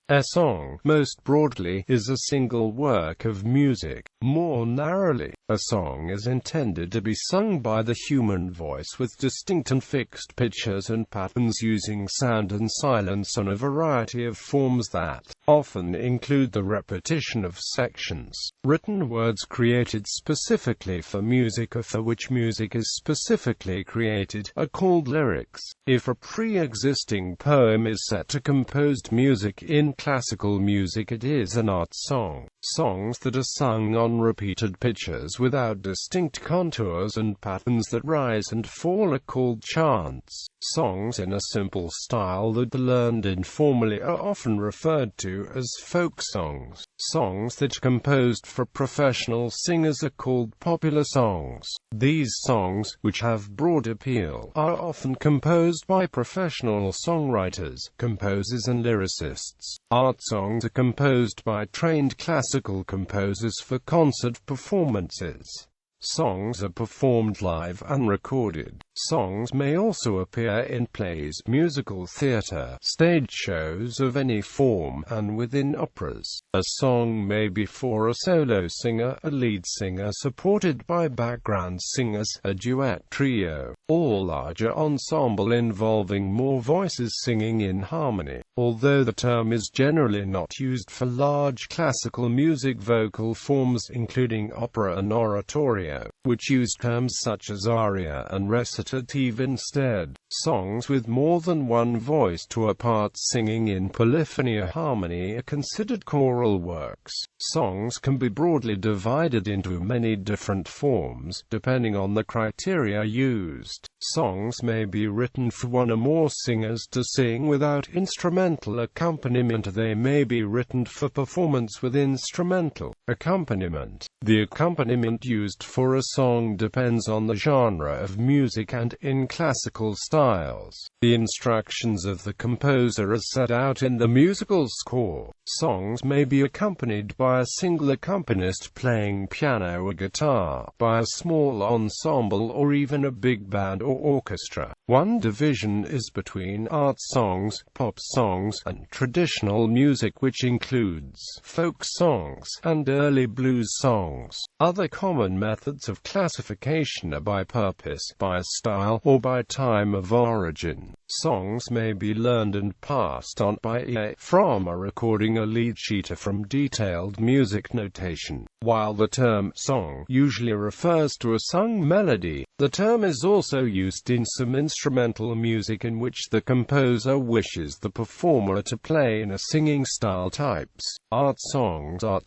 A song, most broadly, is a single work of music. More narrowly, a song is intended to be sung by the human voice with distinct and fixed pitches and patterns using sound and silence in a variety of forms that often include the repetition of sections. Written words created specifically for music or for which music is specifically created are called lyrics. If a pre-existing poem is set to composed music in classical music, it is an art song. Songs that are sung on repeated pitches without distinct contours and patterns that rise and fall are called chants. Songs in a simple style that are learned informally are often referred to as folk songs. Songs that are composed for professional singers are called popular songs. These songs, which have broad appeal, are often composed by professional songwriters, composers and lyricists. Art songs are composed by trained classical composers for concert performances. Songs are performed live and recorded. Songs may also appear in plays, musical theatre, stage shows of any form, and within operas. A song may be for a solo singer, a lead singer supported by background singers, a duet, trio, or larger ensemble involving more voices singing in harmony. Although the term is generally not used for large classical music vocal forms including opera and oratorio, which use terms such as aria and recitative instead. Songs with more than one voice to a part singing in polyphony or harmony are considered choral works. Songs can be broadly divided into many different forms, depending on the criteria used. Songs may be written for one or more singers to sing without instrumental accompaniment. They may be written for performance with instrumental accompaniment. The accompaniment used for a song depends on the genre of music and, in classical styles, the instructions of the composer are set out in the musical score. Songs may be accompanied by a single accompanist playing piano or guitar, by a small ensemble, or even a big band or orchestra. One division is between art songs, pop songs, and traditional music, which includes folk songs and early blues songs. Other common methods of classification are by purpose, by style, or by time of origin. Songs may be learned and passed on by ear from a recording or lead sheet or from detailed music notation. While the term song usually refers to a sung melody, the term is also used in some instrumental music in which the composer wishes the performer to play in a singing style. Types. Art songs are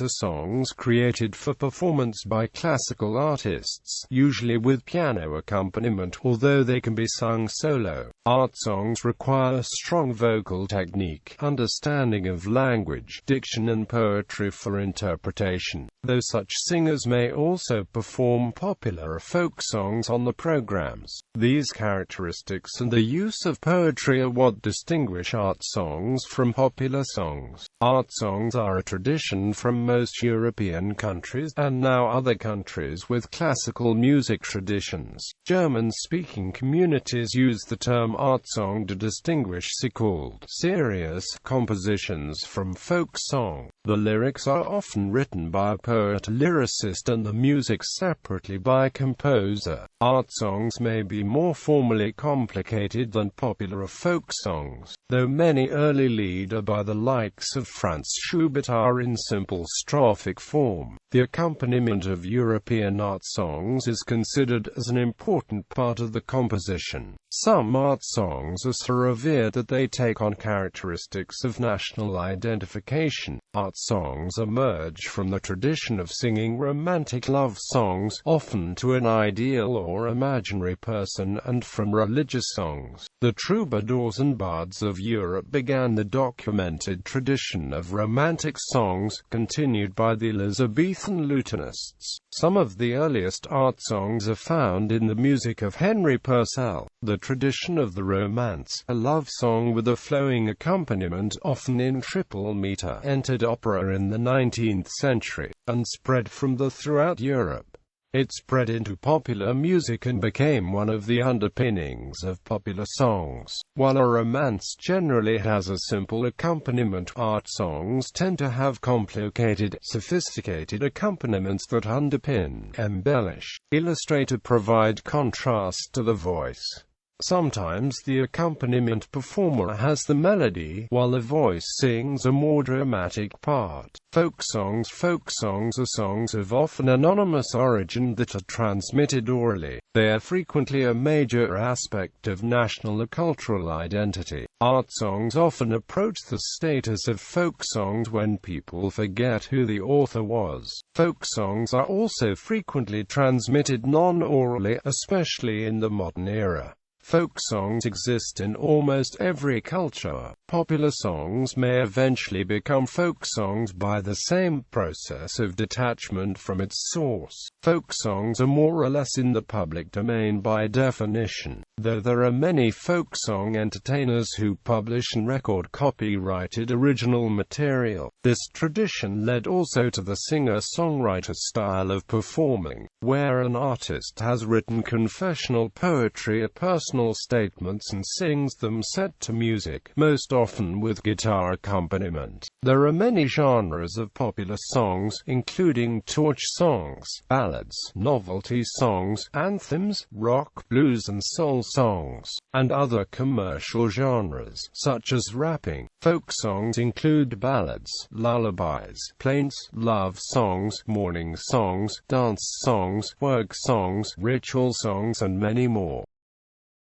songs created for performance by classical artists, usually with piano accompaniment, although they can be sung solo. Art songs require strong vocal technique, understanding of language, diction and poetry for interpretation, though such singers may also perform popular or folk songs on the programs. These characteristics and the use of poetry are what distinguish art songs from popular songs. Art songs are a tradition from most European countries, and now other countries with classical music traditions. German-speaking communities use the term art song to distinguish so-called serious compositions from folk song. The lyrics are often written by a poet, lyricist, and the music separately by composer. Art songs may be more formally complicated than popular or folk songs, though many early lieder by the likes of Franz Schubert are in simple strophic form. The accompaniment of European art songs is considered as an important part of the composition. Some art songs are so revered that they take on characteristics of national identification. Art songs emerge from the tradition of singing romantic love songs, often to an ideal or imaginary person, and from religious songs. The troubadours and bards of Europe began the documented tradition of romantic songs, continued by the Elizabethan Lutherists. Some of the earliest art songs are found in the music of Henry Purcell. The tradition of the romance, a love song with a flowing accompaniment, often in triple meter, entered opera in the 19th century, and spread from throughout Europe. It spread into popular music and became one of the underpinnings of popular songs. While a romance generally has a simple accompaniment, art songs tend to have complicated, sophisticated accompaniments that underpin, embellish, illustrate or provide contrast to the voice. Sometimes the accompaniment performer has the melody, while the voice sings a more dramatic part. Folk songs are songs of often anonymous origin that are transmitted orally. They are frequently a major aspect of national or cultural identity. Art songs often approach the status of folk songs when people forget who the author was. Folk songs are also frequently transmitted non-orally, especially in the modern era. Folk songs exist in almost every culture. Popular songs may eventually become folk songs by the same process of detachment from its source. Folk songs are more or less in the public domain by definition, though there are many folk song entertainers who publish and record copyrighted original material. This tradition led also to the singer-songwriter style of performing, where an artist has written confessional poetry or personal statements and sings them set to music, most often with guitar accompaniment. There are many genres of popular songs, including torch songs, ballads, novelty songs, anthems, rock, blues and soul songs, and other commercial genres, such as rapping. Folk songs include ballads, lullabies, plaints, love songs, mourning songs, dance songs, work songs, ritual songs and many more.